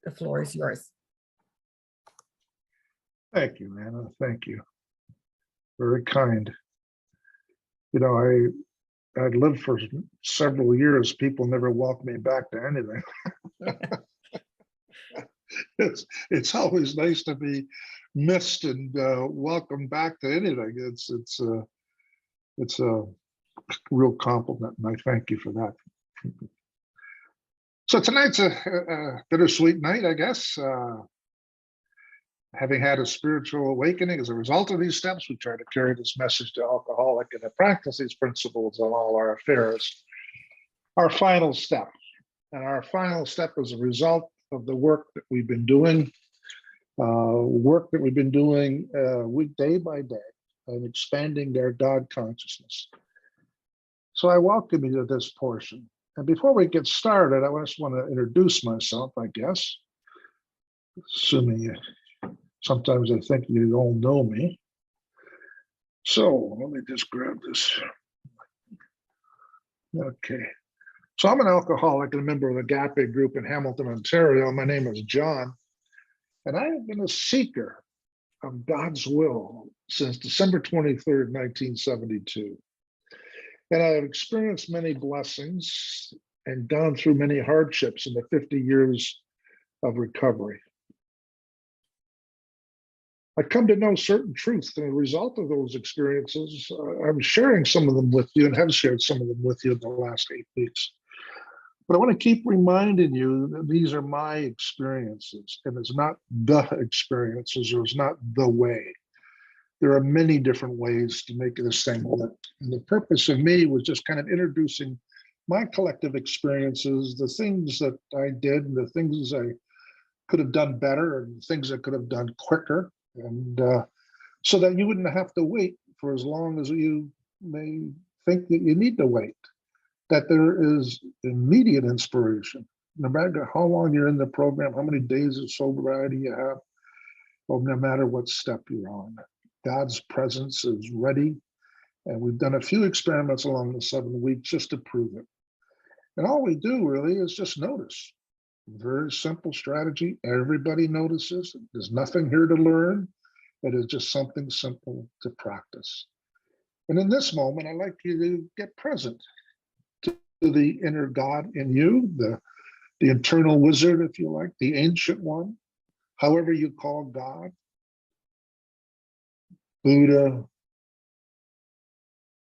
The floor is yours. Thank you, Anna. Thank you. Very kind. You know, I'd lived for several years. People never welcomed me back to anything. It's always nice to be missed and welcomed back to anything. It's a real compliment, and I thank you for that. So tonight's a bittersweet night, I guess. Having had a spiritual awakening as a result of these steps, we try to carry this message to alcoholic and to practice these principles in all our affairs. Our final step, and our final step is a result of the work that we've been doing, week day by day, and expanding their God consciousness. So I welcome you to this portion. And before we get started, I just want to introduce myself, I guess, assuming you. Sometimes I think you all know me. So let me just grab this. Okay. So I'm an alcoholic and a member of the GAPE group in Hamilton, Ontario. My name is John, and I have been a seeker of God's will since December 23rd, 1972. And I have experienced many blessings and gone through many hardships in the 50 years of recovery. I come to know certain truths, and as a result of those experiences, I'm sharing some of them with you and have shared some of them with you in the last 8 weeks. But I want to keep reminding you that these are my experiences, and it's not the experiences, or it's not the way. There are many different ways to make this thing work. And the purpose of me was just kind of introducing my collective experiences, the things that I did, and the things I could have done better, and things I could have done quicker. And so that you wouldn't have to wait for as long as you may think that you need to wait, that there is immediate inspiration, no matter how long you're in the program, how many days of sobriety you have, or no matter what step you're on. God's presence is ready, and we've done a few experiments along the 7 weeks just to prove it. And all we do really is just notice. Very simple strategy. Everybody notices. There's nothing here to learn. It is just something simple to practice. And in this moment, I'd like you to get present to the inner God in you, the internal wizard, if you like, the ancient one, however you call God, Buddha,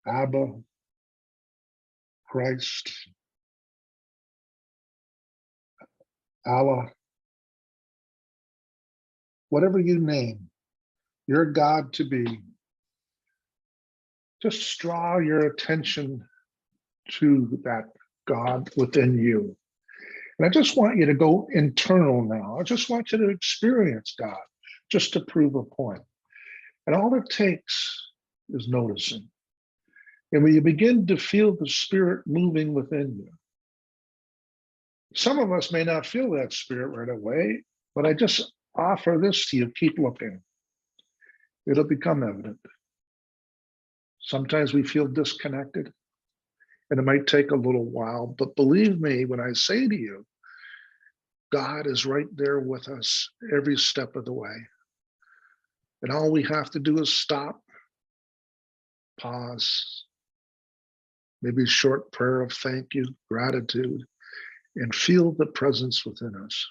Abba, Christ, Allah, whatever you name your God to be, just draw your attention to that God within you. And I just want you to go internal now. I just want you to experience God, just to prove a point. And all it takes is noticing. And when you begin to feel the Spirit moving within you, some of us may not feel that Spirit right away, but I just offer this to you. Keep looking. It'll become evident. Sometimes we feel disconnected, and it might take a little while, but believe me when I say to you, God is right there with us every step of the way. And all we have to do is stop, pause, maybe a short prayer of thank you, gratitude, and feel the presence within us.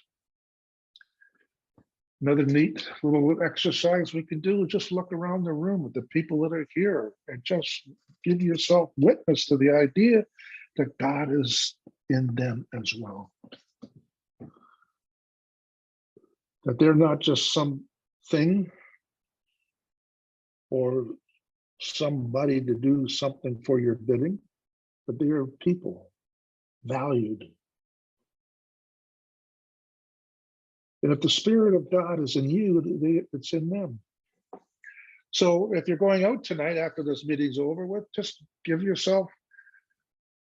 Another neat little exercise we can do is just look around the room at the people that are here and just give yourself witness to the idea that God is in them as well. That they're not just something or somebody to do something for your bidding, but they are people, valued. And if the Spirit of God is in you, it's in them. So if you're going out tonight after this meeting's over with, just give yourself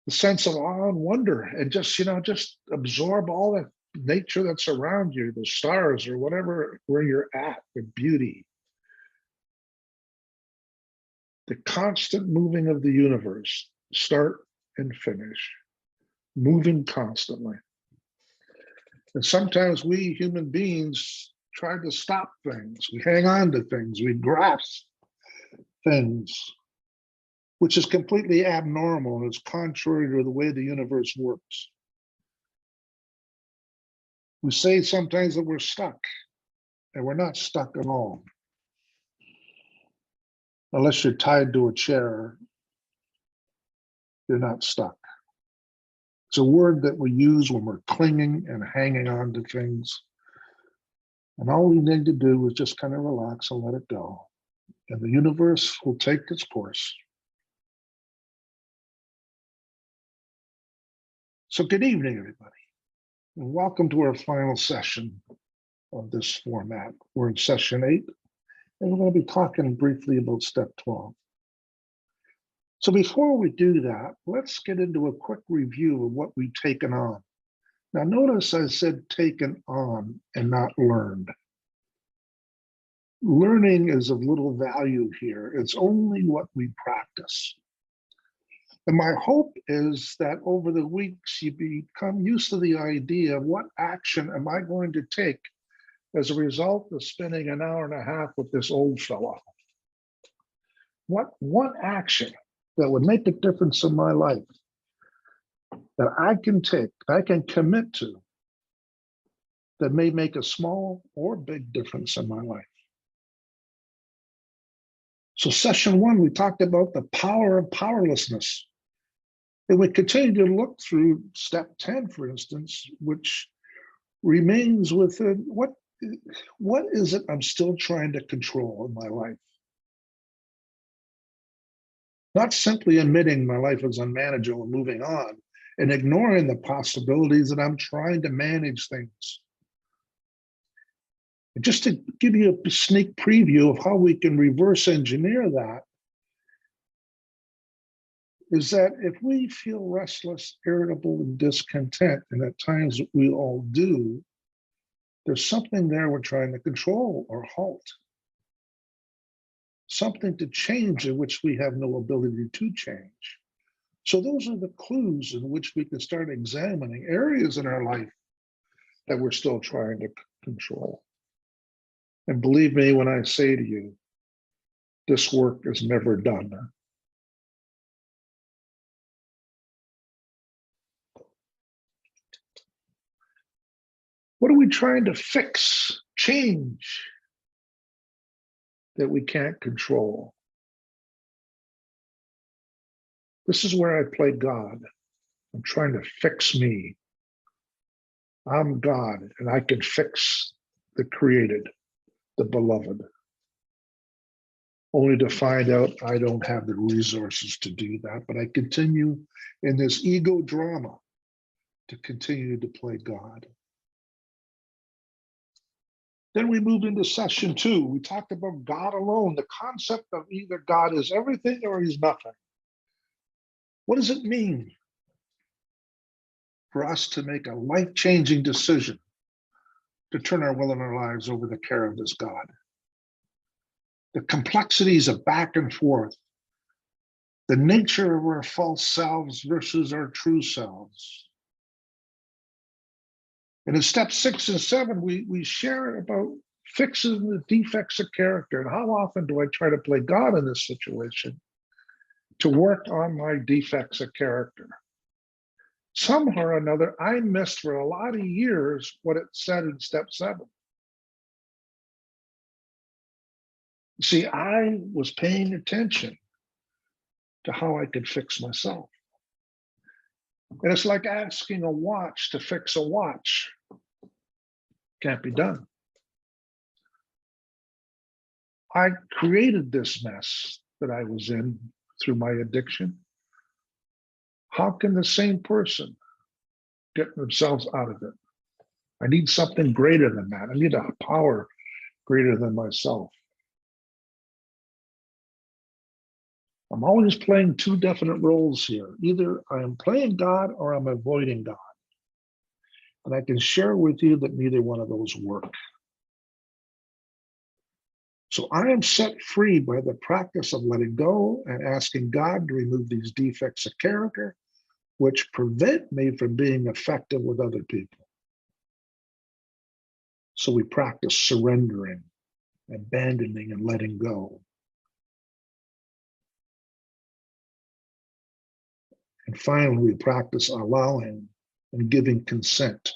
the sense of awe and wonder, and just absorb all the nature that's around you, the stars or whatever, where you're at, the beauty. The constant moving of the universe, start and finish, moving constantly. And sometimes we human beings try to stop things. We hang on to things. We grasp things, which is completely abnormal and is contrary to the way the universe works. We say sometimes that we're stuck, and we're not stuck at all. Unless you're tied to a chair, you're not stuck. It's a word that we use when we're clinging and hanging on to things. And all we need to do is just kind of relax and let it go. And the universe will take its course. So good evening, everybody. And welcome to our final session of this format. We're in session 8, and we're going to be talking briefly about step 12. So before we do that, let's get into a quick review of what we've taken on. Now notice I said taken on and not learned. Learning is of little value here. It's only what we practice. And my hope is that over the weeks, you become used to the idea of what action am I going to take as a result of spending an hour and a half with this old fellow. What one action that would make a difference in my life that I can take, I can commit to, that may make a small or big difference in my life. So session 1, we talked about the power of powerlessness. And we continue to look through step 10, for instance, which remains within what is it I'm still trying to control in my life? Not simply admitting my life is unmanageable and moving on and ignoring the possibilities that I'm trying to manage things. And just to give you a sneak preview of how we can reverse engineer that, is that if we feel restless, irritable, and discontent, and at times we all do, there's something there we're trying to control or halt. Something to change in which we have no ability to change. So those are the clues in which we can start examining areas in our life that we're still trying to control. And believe me when I say to you, this work is never done. What are we trying to fix, change that we can't control? This is where I play God. I'm trying to fix me. I'm God, and I can fix the created, the beloved, only to find out I don't have the resources to do that, but I continue in this ego drama to continue to play God. Then we move into session 2. We talked about God alone, the concept of either God is everything or he's nothing. What does it mean for us to make a life-changing decision to turn our will and our lives over the care of this God? The complexities of back and forth, the nature of our false selves versus our true selves. And in step 6 and 7, we share about fixing the defects of character and how often do I try to play God in this situation to work on my defects of character. Somehow or another, I missed for a lot of years what it said in step 7. See, I was paying attention to how I could fix myself. And it's like asking a watch to fix a watch. Can't be done. I created this mess that I was in through my addiction. How can the same person get themselves out of it? I need something greater than that. I need a power greater than myself. I'm always playing 2 definite roles here. Either I am playing God or I'm avoiding God. And I can share with you that neither one of those work. So I am set free by the practice of letting go and asking God to remove these defects of character, which prevent me from being effective with other people. So we practice surrendering, abandoning, and letting go. And finally, we practice allowing and giving consent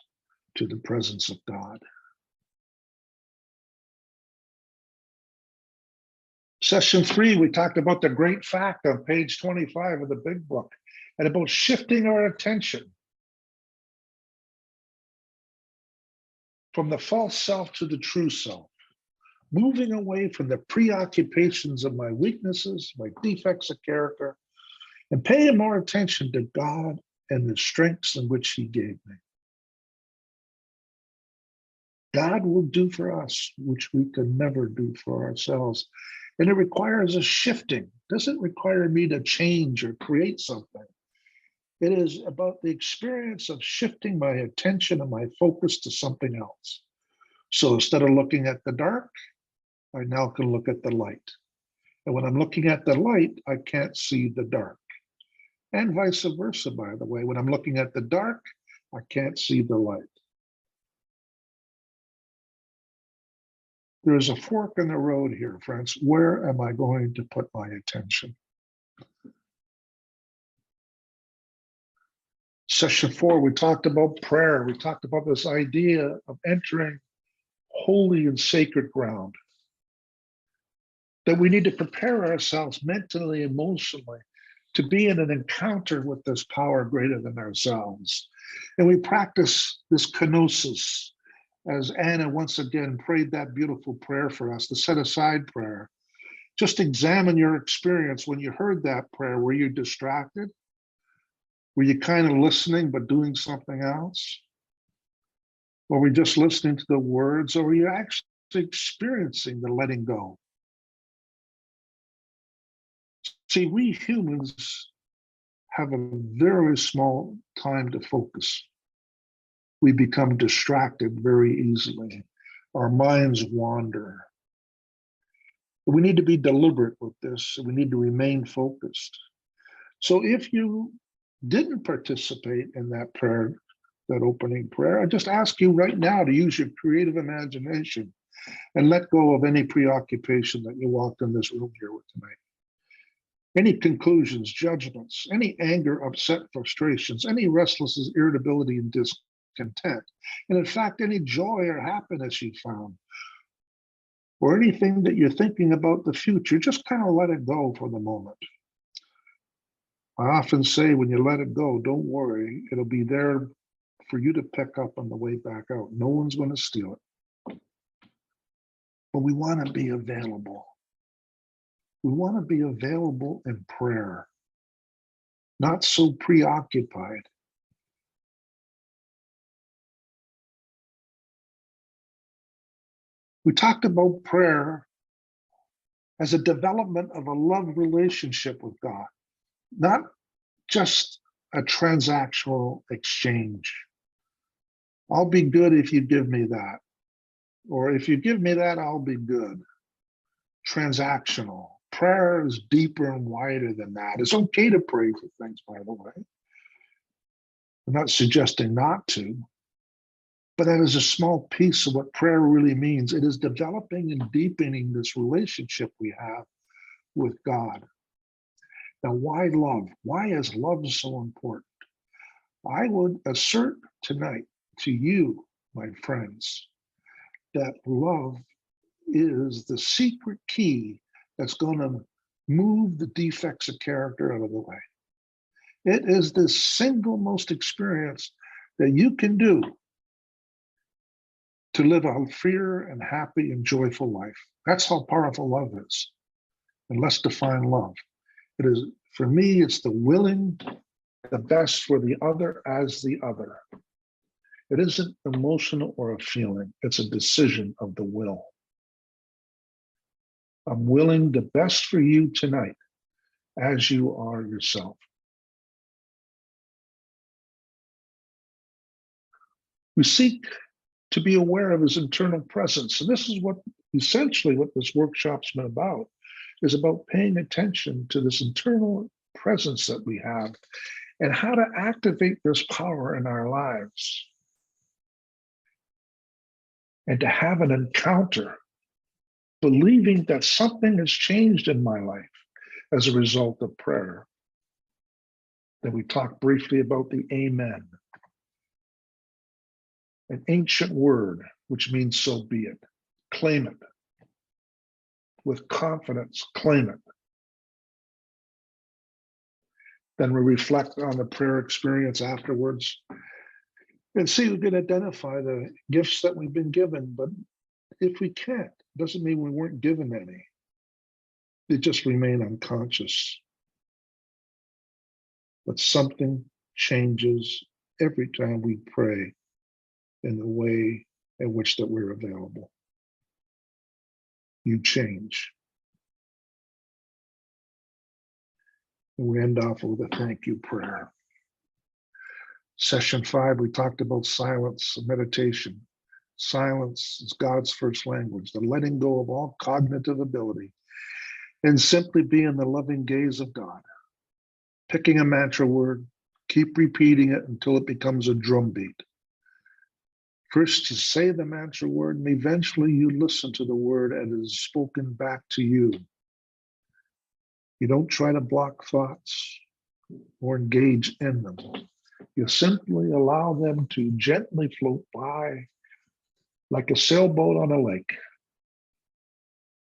to the presence of God. Session 3, we talked about the great fact on page 25 of the big book and about shifting our attention from the false self to the true self, moving away from the preoccupations of my weaknesses, my defects of character, and paying more attention to God and the strengths in which He gave me. God will do for us, which we could never do for ourselves. And it requires a shifting. It doesn't require me to change or create something. It is about the experience of shifting my attention and my focus to something else. So instead of looking at the dark, I now can look at the light. And when I'm looking at the light, I can't see the dark. And vice versa, by the way. When I'm looking at the dark, I can't see the light. There's a fork in the road here, friends. Where am I going to put my attention? Session 4, we talked about prayer. We talked about this idea of entering holy and sacred ground. That we need to prepare ourselves mentally, emotionally, to be in an encounter with this power greater than ourselves. And we practice this kenosis, as Anna once again prayed that beautiful prayer for us, the set aside prayer. Just examine your experience when you heard that prayer. Were you distracted? Were you kind of listening but doing something else? Were we just listening to the words, or were you actually experiencing the letting go? See, we humans have a very small time to focus. We become distracted very easily. Our minds wander. We need to be deliberate with this. We need to remain focused. So if you didn't participate in that prayer, that opening prayer, I just ask you right now to use your creative imagination and let go of any preoccupation that you walked in this room here with tonight. Any conclusions, judgments, any anger, upset, frustrations, any restlessness, irritability, and discontent. And in fact, any joy or happiness you found, or anything that you're thinking about the future, just kind of let it go for the moment. I often say when you let it go, don't worry, it'll be there for you to pick up on the way back out. No one's going to steal it. But we want to be available. We want to be available in prayer, not so preoccupied. We talked about prayer as a development of a love relationship with God, not just a transactional exchange. I'll be good if you give me that. Or if you give me that, I'll be good. Transactional. Prayer is deeper and wider than that. It's okay to pray for things, by the way. I'm not suggesting not to, but that is a small piece of what prayer really means. It is developing and deepening this relationship we have with God. Now, why love? Why is love so important? I would assert tonight to you, my friends, that love is the secret key that's going to move the defects of character out of the way. It is the single most experience that you can do to live a freer and happy and joyful life. That's how powerful love is. And let's define love. It is, for me, it's the willing the best for the other as the other. It isn't emotional or a feeling, it's a decision of the will. I'm willing the best for you tonight as you are yourself. We seek to be aware of his internal presence. And this is what essentially what this workshop's been about, is about paying attention to this internal presence that we have and how to activate this power in our lives. and to have an encounter, believing that something has changed in my life as a result of prayer. Then we talked briefly about the amen, an ancient word which means so be it. Claim it. With confidence, claim it. Then we reflect on the prayer experience afterwards and see if we can identify the gifts that we've been given. But if we can't, doesn't mean we weren't given any. They just remain unconscious. But something changes every time we pray in the way in which that we're available. You change. And we end off with a thank you prayer. Session 5, we talked about silence and meditation. Silence is God's first language, the letting go of all cognitive ability and simply be in the loving gaze of God. Picking a mantra word, keep repeating it until it becomes a drumbeat. First, you say the mantra word, and eventually you listen to the word as it is spoken back to you. You don't try to block thoughts or engage in them. You simply allow them to gently float by like a sailboat on a lake.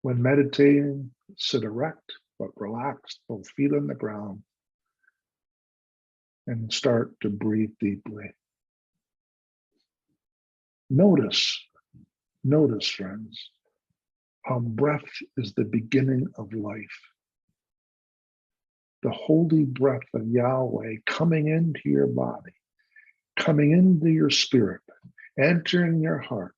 When meditating, sit erect but relaxed, both feet on the ground, and start to breathe deeply. Notice, friends, how breath is the beginning of life. The holy breath of Yahweh coming into your body, coming into your spirit, entering your heart.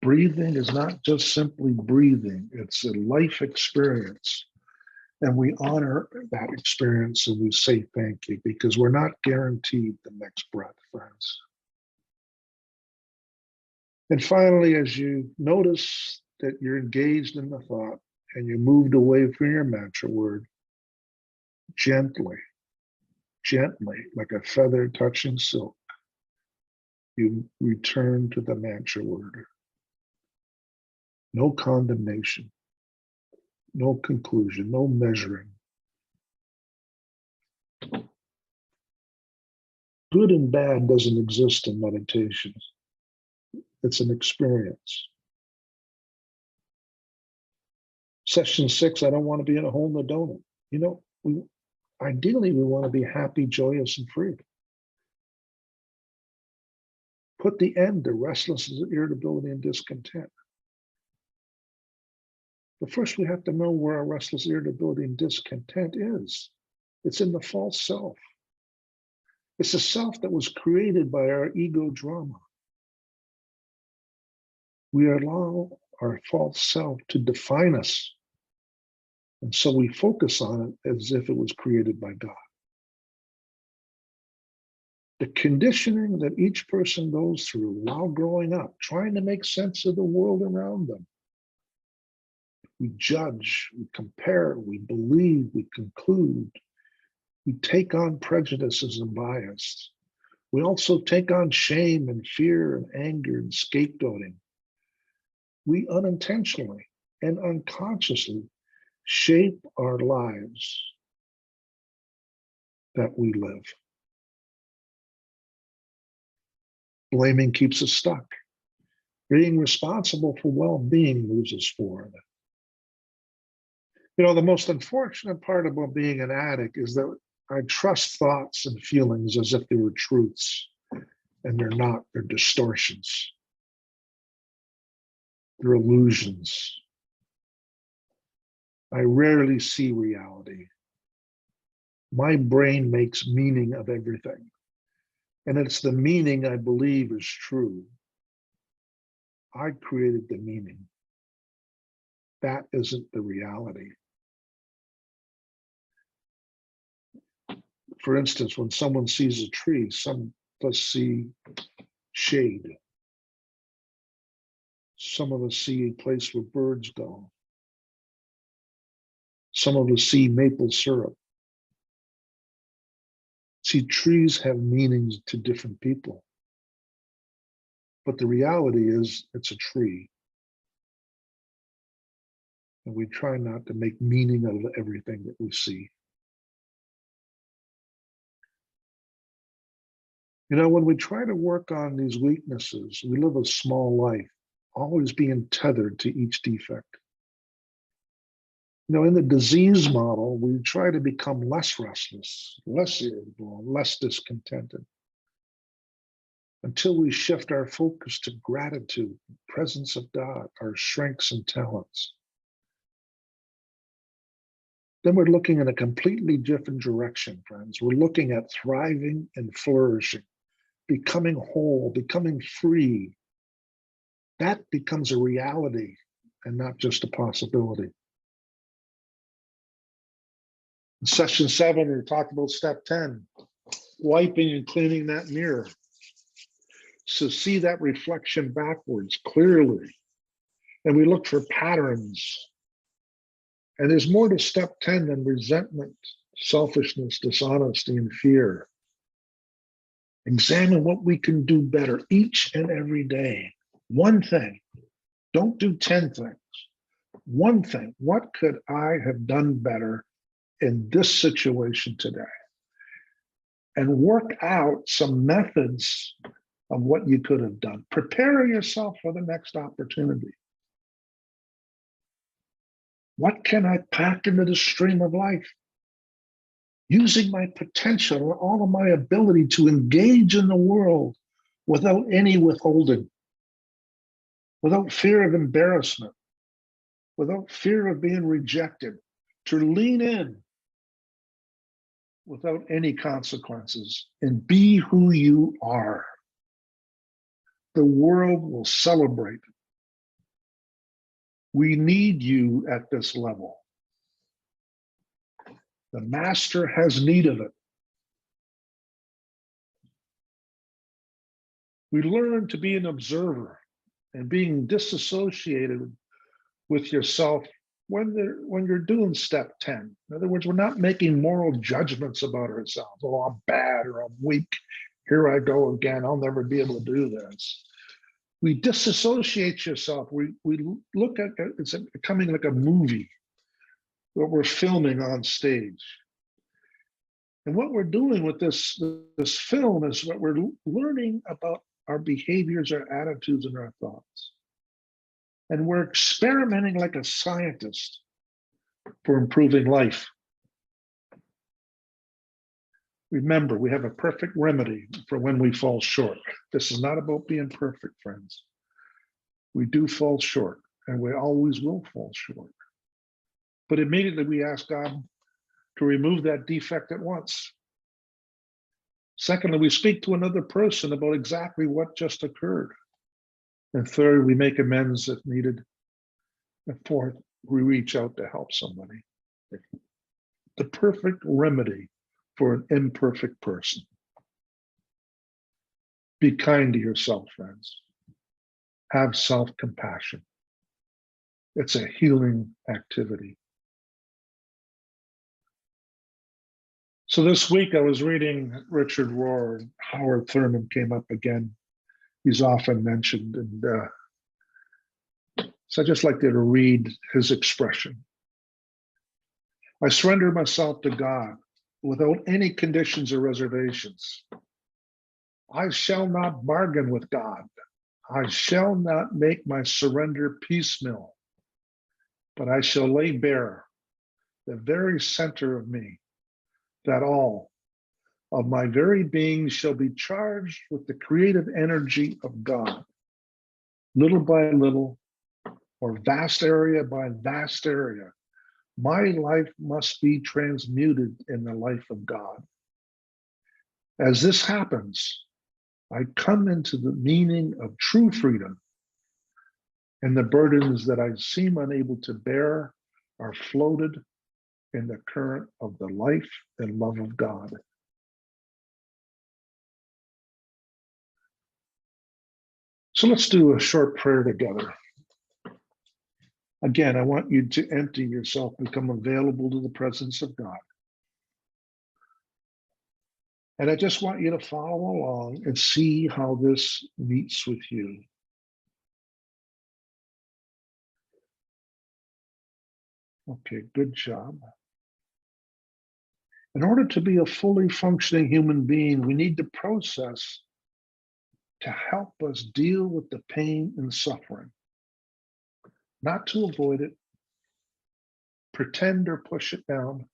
Breathing is not just simply breathing, it's a life experience. And we honor that experience and we say thank you because we're not guaranteed the next breath, friends. And finally, as you notice that you're engaged in the thought and you moved away from your mantra word, gently, like a feather touching silk, you return to the mantra word. No condemnation, no conclusion, no measuring. Good and bad doesn't exist in meditation. It's an experience. Session 6, I don't want to be in a hole in the donut. You know, ideally we want to be happy, joyous, and free. Put the end to restlessness, irritability, and discontent. But first we have to know where our restless, irritability, and discontent is. It's in the false self. It's a self that was created by our ego drama. We allow our false self to define us. And so we focus on it as if it was created by God. The conditioning that each person goes through while growing up, trying to make sense of the world around them. We judge, we compare, we believe, we conclude. We take on prejudices and bias. We also take on shame and fear and anger and scapegoating. We unintentionally and unconsciously shape our lives that we live. Blaming keeps us stuck. Being responsible for well-being moves us forward. You know, the most unfortunate part about being an addict is that I trust thoughts and feelings as if they were truths, and they're not, they're distortions. They're illusions. I rarely see reality. My brain makes meaning of everything. And it's the meaning I believe is true. I created the meaning. That isn't the reality. For instance, when someone sees a tree, some of us see shade. Some of us see a place where birds go. Some of us see maple syrup. See, trees have meanings to different people. But the reality is it's a tree. And we try not to make meaning out of everything that we see. You know, when we try to work on these weaknesses, we live a small life, always being tethered to each defect. You know, in the disease model, we try to become less restless, less irritable, less discontented, until we shift our focus to gratitude, presence of God, our strengths and talents. Then we're looking in a completely different direction, friends. We're looking at thriving and flourishing, becoming whole, becoming free. That becomes a reality and not just a possibility. In session 7, we talked about step 10, wiping and cleaning that mirror. So see that reflection backwards clearly. And we look for patterns. And there's more to step 10 than resentment, selfishness, dishonesty, and fear. Examine what we can do better each and every day. One thing. Don't do 10 things. One thing. What could I have done better in this situation today? And work out some methods of what you could have done. Prepare yourself for the next opportunity. What can I pack into the stream of life? Using my potential and all of my ability to engage in the world without any withholding, without fear of embarrassment, without fear of being rejected, to lean in without any consequences and be who you are. The world will celebrate. We need you at this level. The master has need of it. We learn to be an observer and being disassociated with yourself when you're doing step 10. In other words, we're not making moral judgments about ourselves. Oh, I'm bad or I'm weak. Here I go again. I'll never be able to do this. We disassociate yourself. We look at it's becoming like a movie that we're filming on stage. And what we're doing with this film is what we're learning about our behaviors, our attitudes, and our thoughts. And we're experimenting like a scientist for improving life. Remember, we have a perfect remedy for when we fall short. This is not about being perfect, friends. We do fall short, and we always will fall short. But immediately we ask God to remove that defect at once. Secondly, we speak to another person about exactly what just occurred. And third, we make amends if needed. And fourth, we reach out to help somebody. The perfect remedy for an imperfect person. Be kind to yourself, friends. Have self-compassion. It's a healing activity. So this week I was reading Richard Rohr, and Howard Thurman came up again. He's often mentioned, and so I'd just like to read his expression. I surrender myself to God without any conditions or reservations. I shall not bargain with God. I shall not make my surrender piecemeal, but I shall lay bare the very center of me, that all of my very being shall be charged with the creative energy of God. Little by little, or vast area by vast area, my life must be transmuted in the life of God. As this happens, I come into the meaning of true freedom, and the burdens that I seem unable to bear are floated in the current of the life and love of God. So let's do a short prayer together. Again, I want you to empty yourself, become available to the presence of God. And I just want you to follow along and see how this meets with you. Okay, good job. In order to be a fully functioning human being, we need to process to help us deal with the pain and suffering, not to avoid it, pretend or push it down,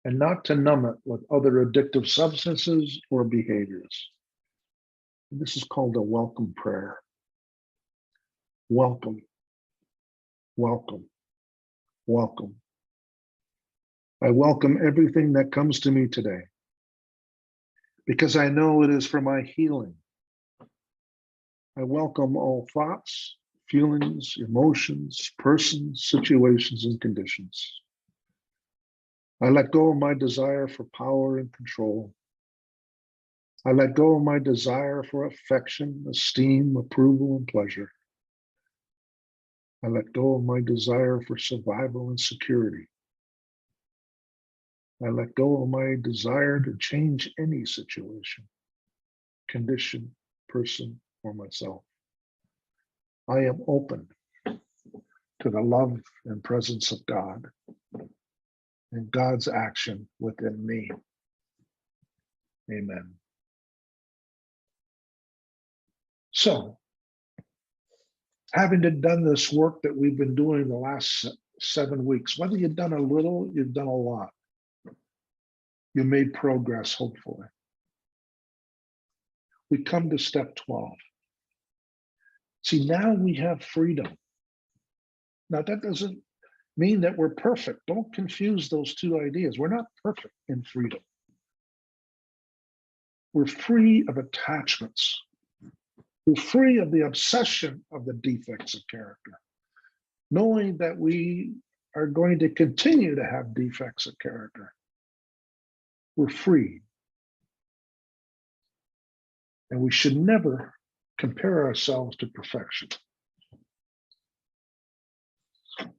and not to numb it with other addictive substances or behaviors. This is called a welcome prayer. Welcome, welcome, welcome. I welcome everything that comes to me today because I know it is for my healing. I welcome all thoughts, feelings, emotions, persons, situations, and conditions. I let go of my desire for power and control. I let go of my desire for affection, esteem, approval, and pleasure. I let go of my desire for survival and security. I let go of my desire to change any situation, condition, person, or myself. I am open to the love and presence of God and God's action within me. Amen. So, having done this work that we've been doing the last 7 weeks, whether you've done a little, you've done a lot. You made progress, hopefully. We come to step 12. See, now we have freedom. Now, that doesn't mean that we're perfect. Don't confuse those two ideas. We're not perfect in freedom. We're free of attachments. We're free of the obsession of the defects of character, knowing that we are going to continue to have defects of character. We're free. And we should never compare ourselves to perfection.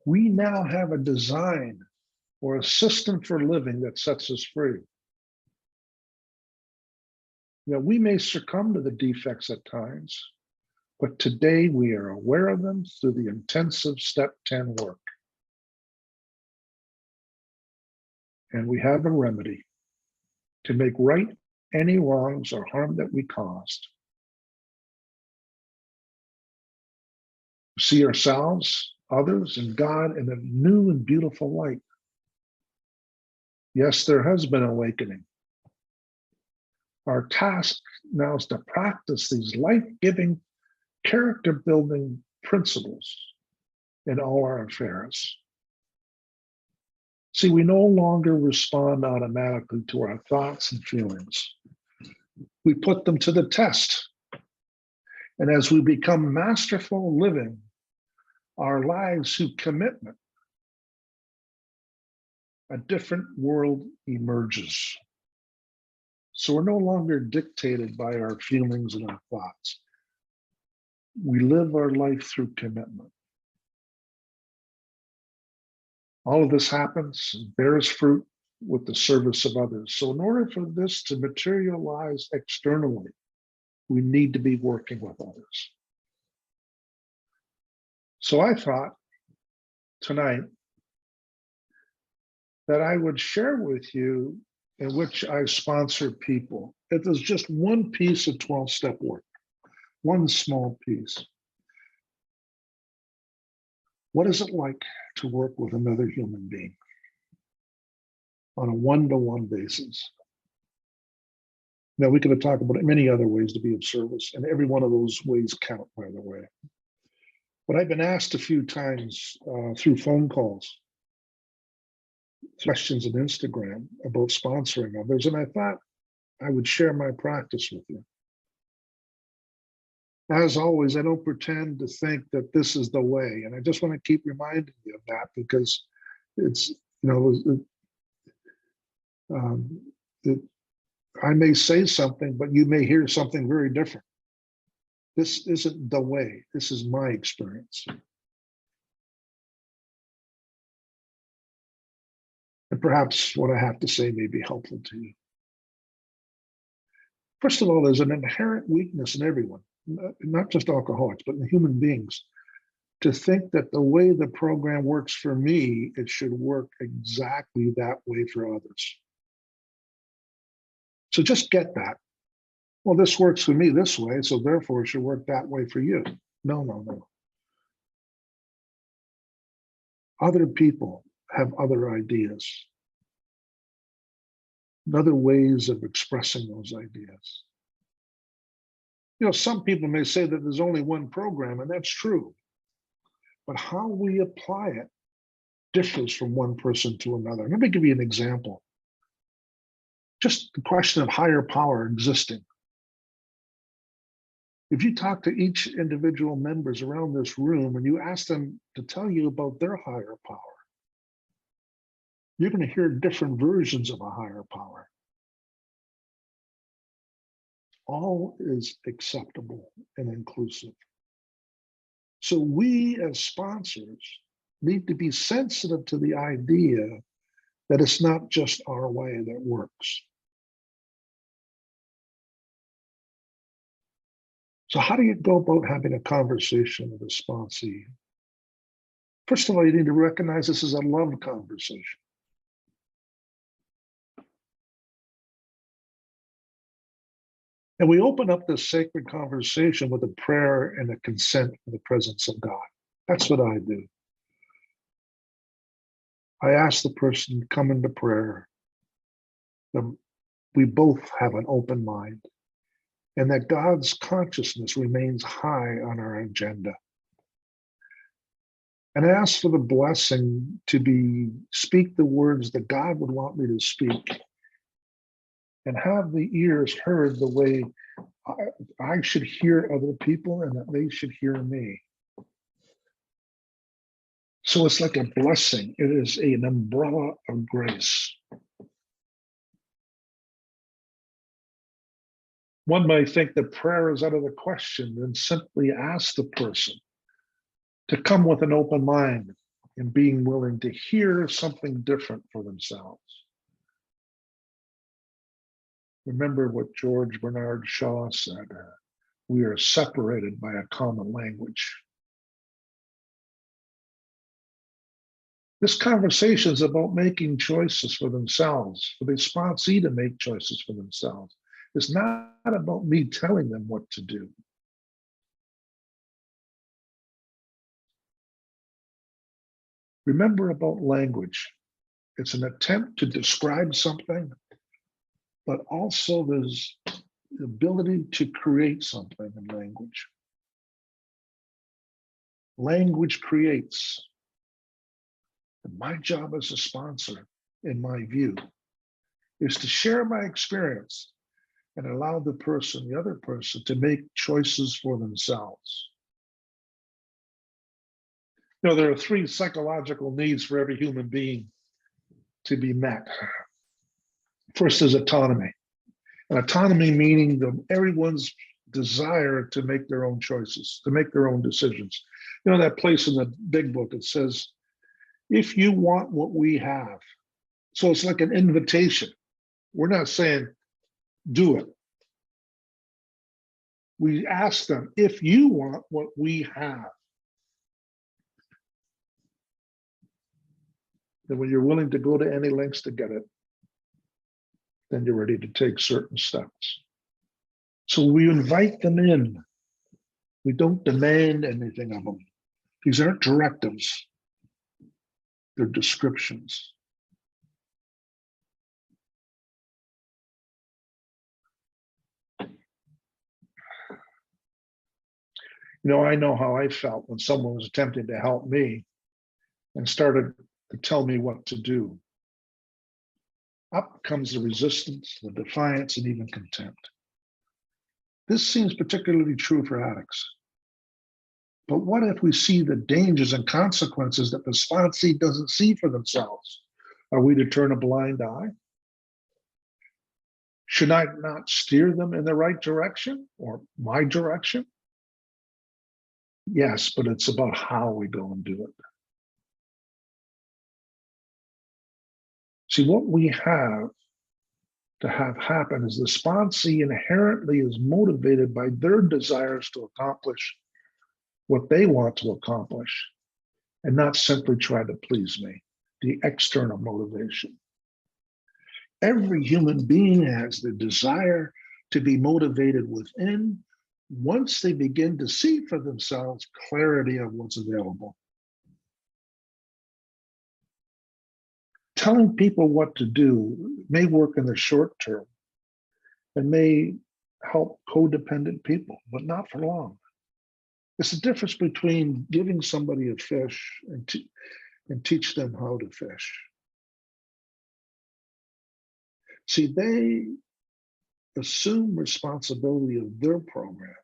We now have a design or a system for living that sets us free. Now, we may succumb to the defects at times, but today we are aware of them through the intensive step 10 work. And we have a remedy to make right any wrongs or harm that we caused. See ourselves, others, and God in a new and beautiful light. Yes, there has been awakening. Our task now is to practice these life-giving, character-building principles in all our affairs. See, we no longer respond automatically to our thoughts and feelings. We put them to the test. And as we become masterful living our lives through commitment, a different world emerges. So we're no longer dictated by our feelings and our thoughts. We live our life through commitment. All of this happens and bears fruit with the service of others. So in order for this to materialize externally, we need to be working with others. So I thought tonight that I would share with you in which I sponsor people. It is just one piece of 12-step work, one small piece. What is it like to work with another human being on a one-to-one basis? Now, we could talk about many other ways to be of service, and every one of those ways count, by the way. But I've been asked a few times through phone calls, questions on Instagram about sponsoring others, and I thought I would share my practice with you. As always, I don't pretend to think that this is the way, and I just want to keep reminding you of that because it's, I may say something, but you may hear something very different. This isn't the way. This is my experience. And perhaps what I have to say may be helpful to you. First of all, there's an inherent weakness in everyone, not just alcoholics, but in human beings, to think that the way the program works for me, it should work exactly that way for others. So just get that. Well, this works for me this way, so therefore it should work that way for you. No, no, no. Other people have other ideas, other ways of expressing those ideas. You know, some people may say that there's only one program, and that's true. But how we apply it differs from one person to another. Let me give you an example. Just the question of higher power existing. If you talk to each individual members around this room and you ask them to tell you about their higher power, you're going to hear different versions of a higher power. All is acceptable and inclusive. So we as sponsors need to be sensitive to the idea that it's not just our way that works. So how do you go about having a conversation with a sponsee? First of all, you need to recognize this is a love conversation. And we open up this sacred conversation with a prayer and a consent in the presence of God. That's what I do. I ask the person to come into prayer, that we both have an open mind, and that God's consciousness remains high on our agenda. And I ask for the blessing to speak the words that God would want me to speak, and have the ears heard the way I should hear other people and that they should hear me. So it's like a blessing. It is an umbrella of grace. One might think that prayer is out of the question and simply ask the person to come with an open mind and being willing to hear something different for themselves. Remember what George Bernard Shaw said, we are separated by a common language. This conversation is about making choices for themselves, for the sponsee to make choices for themselves. It's not about me telling them what to do. Remember about language. It's an attempt to describe something, but also there's the ability to create something in language. Language creates. And my job as a sponsor, in my view, is to share my experience and allow the other person, to make choices for themselves. You know, there are 3 psychological needs for every human being to be met. First is autonomy. And autonomy meaning everyone's desire to make their own choices, to make their own decisions. You know, that place in the big book, it says, if you want what we have. So it's like an invitation. We're not saying, do it. We ask them, if you want what we have, then when you're willing to go to any lengths to get it, then you're ready to take certain steps. So we invite them in. We don't demand anything of them. These aren't directives. They're descriptions. You know, I know how I felt when someone was attempting to help me and started to tell me what to do. Up comes the resistance, the defiance, and even contempt. This seems particularly true for addicts. But what if we see the dangers and consequences that the sponsee doesn't see for themselves? Are we to turn a blind eye? Should I not steer them in the right direction or my direction? Yes, but it's about how we go and do it. See, what we have to have happen is the sponsee inherently is motivated by their desires to accomplish what they want to accomplish and not simply try to please me, the external motivation. Every human being has the desire to be motivated within once they begin to see for themselves clarity of what's available. Telling people what to do may work in the short term and may help codependent people, but not for long. It's the difference between giving somebody a fish and teach them how to fish. See, they assume responsibility of their program.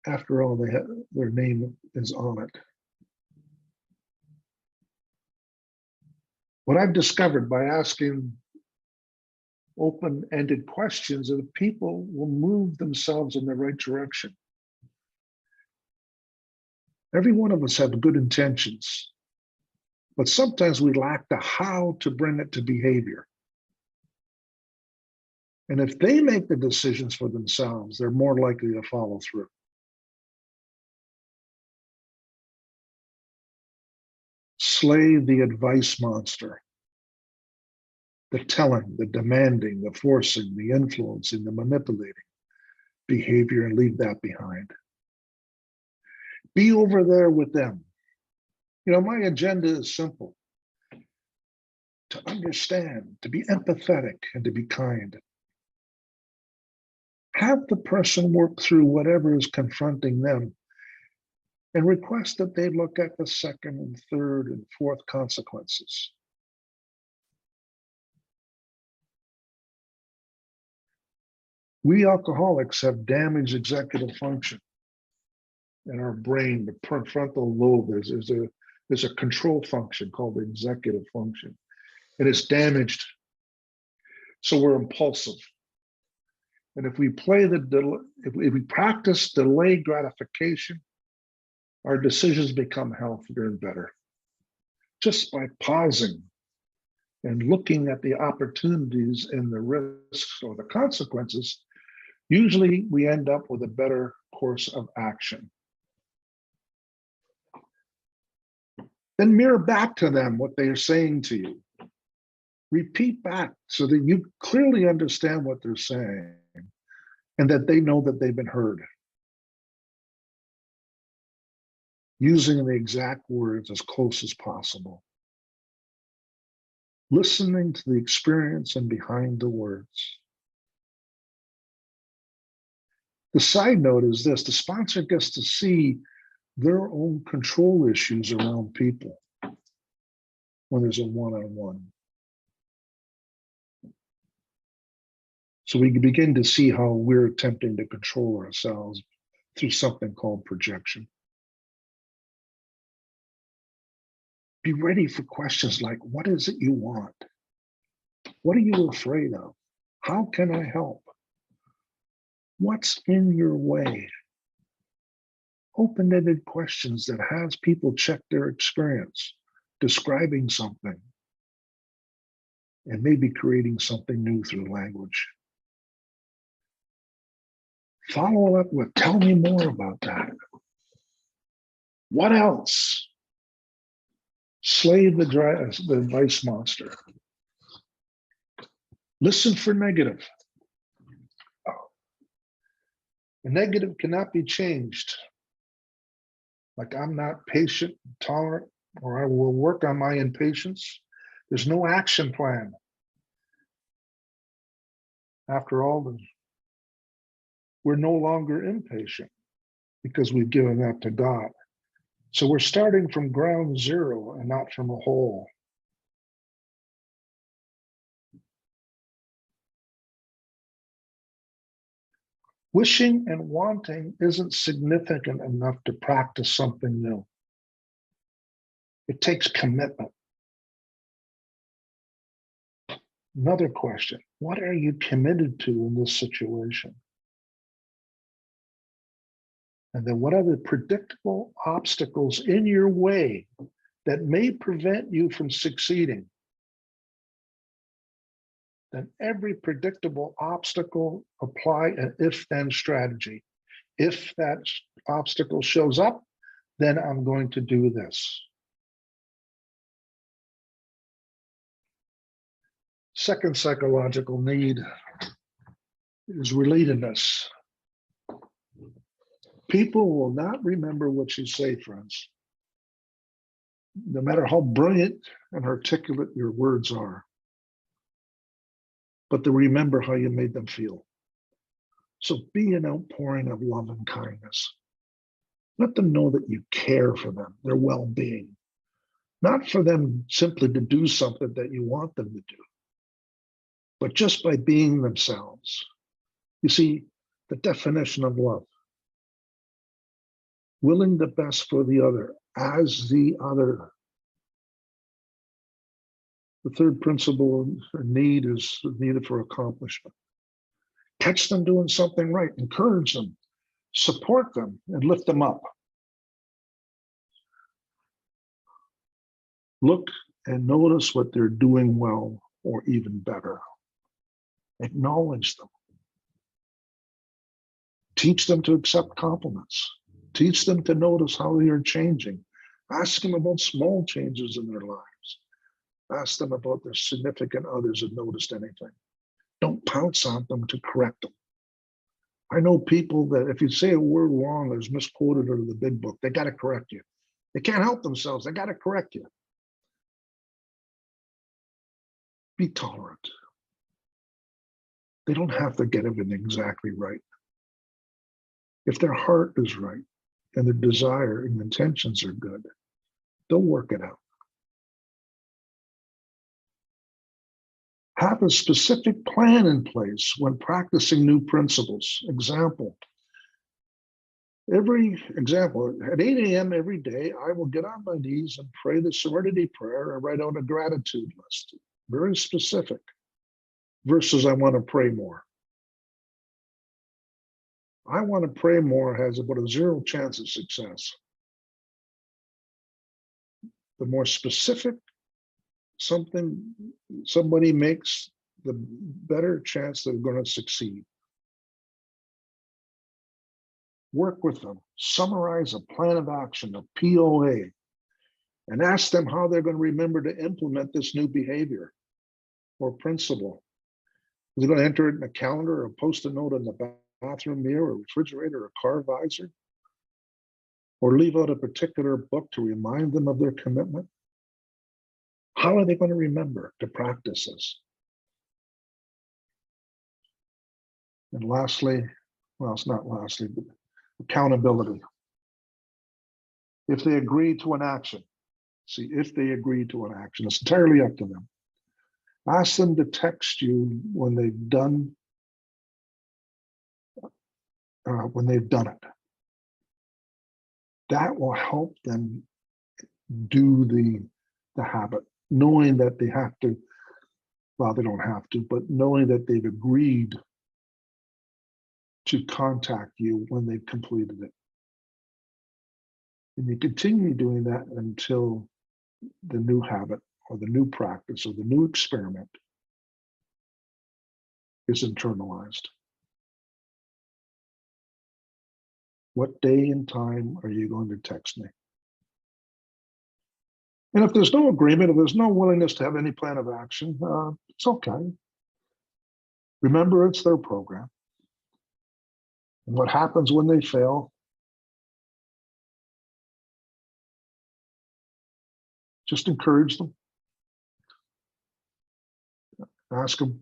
After all, they have, their name is on it. What I've discovered by asking open-ended questions is that people will move themselves in the right direction. Every one of us have good intentions, but sometimes we lack the how to bring it to behavior. And if they make the decisions for themselves, they're more likely to follow through. Slay the advice monster. The telling, the demanding, the forcing, the influencing, the manipulating behavior, and leave that behind. Be over there with them. You know, my agenda is simple: to understand, to be empathetic, and to be kind. Have the person work through whatever is confronting them and request that they look at the second and third and fourth consequences. We alcoholics have damaged executive function in our brain. The prefrontal lobe there's a control function called the executive function, and it's damaged. So we're impulsive. And if we if we practice delayed gratification, our decisions become healthier and better. Just by pausing and looking at the opportunities and the risks or the consequences, usually we end up with a better course of action. Then mirror back to them what they are saying to you. Repeat back so that you clearly understand what they're saying and that they know that they've been heard. Using the exact words as close as possible. Listening to the experience and behind the words. The side note is this: the sponsor gets to see their own control issues around people when there's a one-on-one. So we can begin to see how we're attempting to control ourselves through something called projection. Be ready for questions like, what is it you want? What are you afraid of? How can I help? What's in your way? Open-ended questions that has people check their experience, describing something, and maybe creating something new through language. Follow up with, tell me more about that. What else? Slay the advice monster. Listen for negative. The negative cannot be changed. Like, I'm not patient, tolerant, or I will work on my impatience. There's no action plan. After all, we're no longer impatient because we've given that to God. So we're starting from ground zero and not from a hole. Wishing and wanting isn't significant enough to practice something new. It takes commitment. Another question: what are you committed to in this situation? And then what are the predictable obstacles in your way that may prevent you from succeeding? then every predictable obstacle, apply an if-then strategy. If that obstacle shows up, then I'm going to do this. Second psychological need is relatedness. People will not remember what you say, friends, no matter how brilliant and articulate your words are, but they remember how you made them feel. So be an outpouring of love and kindness. Let them know that you care for them, their well-being, not for them simply to do something that you want them to do, but just by being themselves. You see, the definition of love, willing the best for the other as the other. The third principle or need is needed for accomplishment. Catch them doing something right, encourage them, support them, and lift them up. Look and notice what they're doing well or even better. Acknowledge them. Teach them to accept compliments. Teach them to notice how they are changing. Ask them about small changes in their lives. Ask them about their significant others have noticed anything. Don't pounce on them to correct them. I know people that if you say a word wrong or is misquoted out of the big book, they got to correct you. They can't help themselves. They got to correct you. Be tolerant. They don't have to get everything exactly right. If their heart is right and their desire and intentions are good, they'll work it out. Have a specific plan in place when practicing new principles. Example, at 8 a.m. every day, I will get on my knees and pray the Serenity Prayer and write out a gratitude list. Very specific, versus I want to pray more. I want to pray more has about a 0 chance of success. The more specific somebody makes, the better chance they're going to succeed. Work with them, summarize a plan of action, a POA, and ask them how they're going to remember to implement this new behavior or principle. Is it going to enter it in a calendar or post a note in the bathroom mirror or refrigerator or car visor? Or leave out a particular book to remind them of their commitment? How are they going to remember to practice this? And lastly, well, it's not lastly, but accountability. If they agree to an action, if they agree to an action, it's entirely up to them. Ask them to text you when they've done it. That will help them do the habit, knowing that they have to, well, they don't have to, but knowing that they've agreed to contact you when they've completed it. And you continue doing that until the new habit or the new practice or the new experiment is internalized. What day and time are you going to text me? And if there's no agreement, if there's no willingness to have any plan of action, it's okay. Remember, it's their program. And what happens when they fail? Just encourage them. Ask them,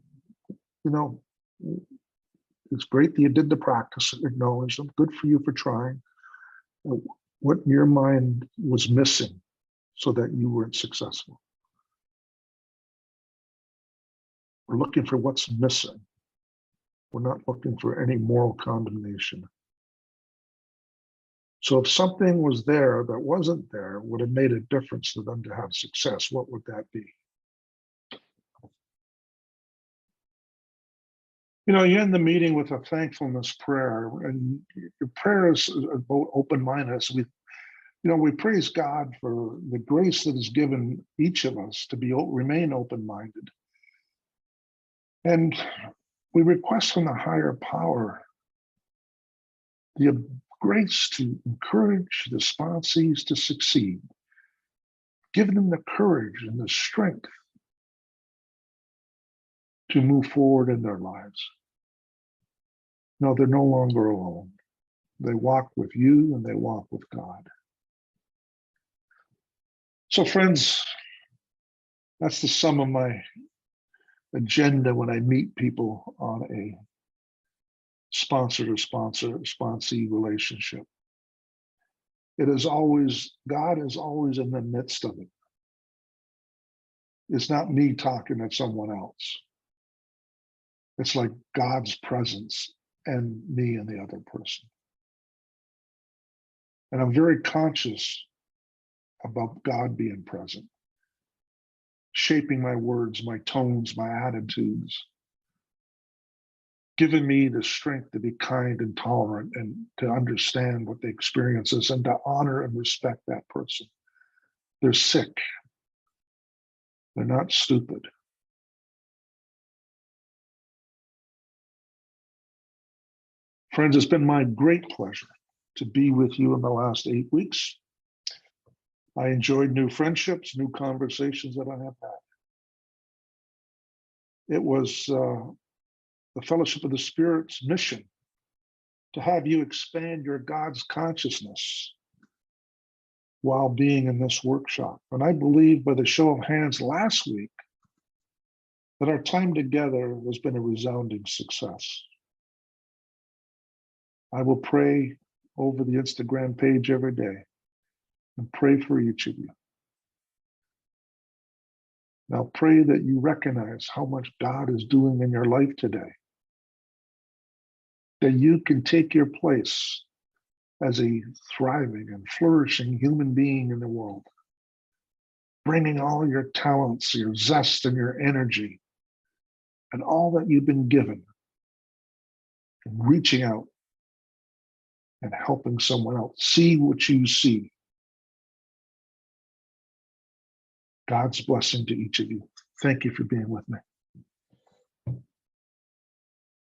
it's great that you did the practice, acknowledge them. Good for you for trying. What in your mind was missing so that you weren't successful? We're looking for what's missing. We're not looking for any moral condemnation. So if something was there that wasn't there, would have made a difference to them to have success, what would that be? You end the meeting with a thankfulness prayer, and your prayer is about open-mindedness. We praise God for the grace that is given each of us to remain open-minded. And we request from the higher power the grace to encourage the sponsees to succeed, give them the courage and the strength to move forward in their lives. No, they're no longer alone. They walk with you and they walk with God. So friends, that's the sum of my agenda when I meet people on a sponsor to sponsee relationship. It is always, God is always in the midst of it. It's not me talking to someone else. It's like God's presence and me and the other person. And I'm very conscious about God being present, shaping my words, my tones, my attitudes, giving me the strength to be kind and tolerant and to understand what the experience is and to honor and respect that person. They're sick. They're not stupid. Friends, it's been my great pleasure to be with you in the last 8 weeks. I enjoyed new friendships, new conversations that I have had. It was the Fellowship of the Spirit's mission to have you expand your God's consciousness while being in this workshop. And I believe by the show of hands last week that our time together has been a resounding success. I will pray over the Instagram page every day and pray for each of you. Now pray that you recognize how much God is doing in your life today, that you can take your place as a thriving and flourishing human being in the world, bringing all your talents, your zest, and your energy, and all that you've been given, and reaching out and helping someone else see what you see. God's blessing to each of you. Thank you for being with me.